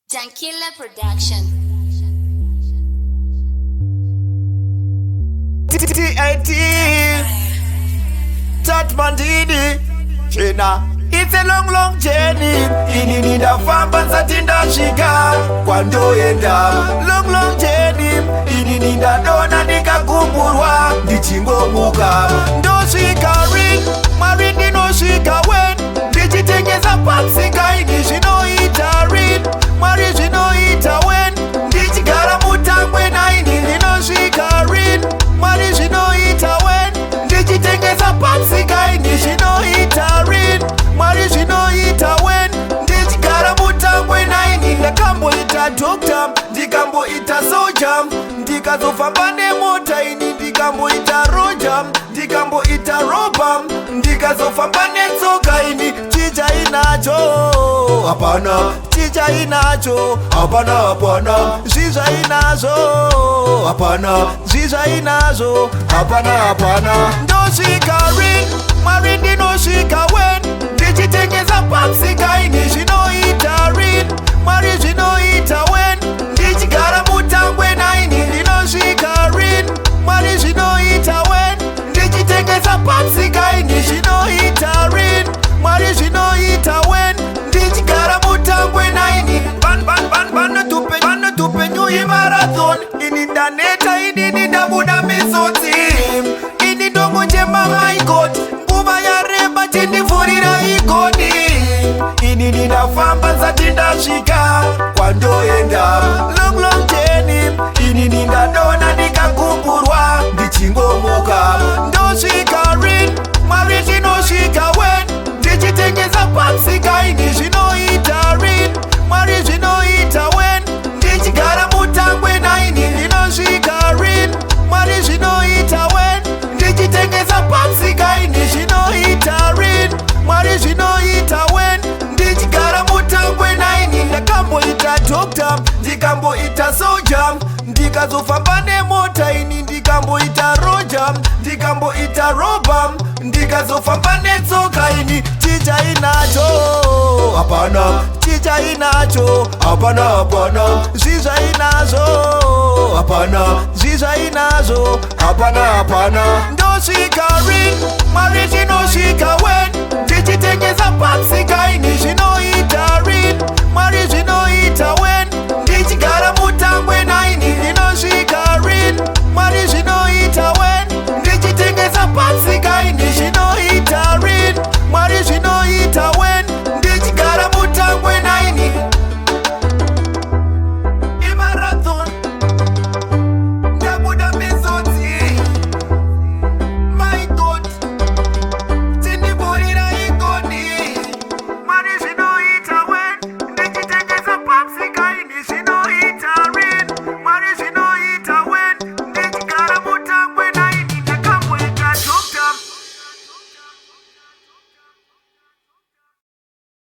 Jankilla Production. TAT Tatman Didi Chena. It's a long journey. Ininida famba satinda shika kwando enda. Long journey. Ininida dona nikakumburwa ndichingo muka. Ndo shika ring marindi no shika wen. Ndichitengeza patsika ini shino ita ring. Mari shino ita wen. Ndichigara mutangwe na ini no shika ring. Mari shino ita wen. Ndichitengeza patsika ini shino ita ring. Mari zvinoita wen ndichigara mutangwe naini ndakambo ita dokta ndikambo ita soja ndikazofamba nemota ini ndikambo ita roja ndikambo ita roba ndikazofamba netsoka ini chicha inacho hapana chicha inacho hapana zviza inazvo hapana zviza inazvo hapana ndosvika ring mari ndinosvika wen ndichitengeza patsika ini zvinoita rin mari zvinoita wen ndichigara mutangwe naini ndinosvika rin mari zvinoita wen ndichitengeza patsika ini zvinoita rin mari zvinoita wen ndichigara mutangwe naini vanotupenyuhi marathon ini ndaneta inini ndabuda misodzi ini ndongonjema maikot nguva yareba chindivhurira igoni ini ndinafamba nsati ndasvika kwandoenda long journey ini ndadona ndikakumburwa ndichingomuka ndosvika rin mari zvinosvika wen ndichitengeza patsika ini zvinoita rin mari zvinoita wen ndichigara mutangwe naini ndinosvika rin mari zvinoita wen ndichitengeza patsika ini zvinoita rin mari zvinoita wen ndichigara mutangwe naini ndakamboita dokta ndikamboita soja ndikazofamba nemota ini ndikamboita roja ndikamboita roba ndikazofamba netsoka ini chicha inacho hapana chicha inacho hapana zviza inazvo hapana zviza inazvo hapana ndosvika ring mari zvinosvika wen ndichitengeza patsika ini zvinoita rin mari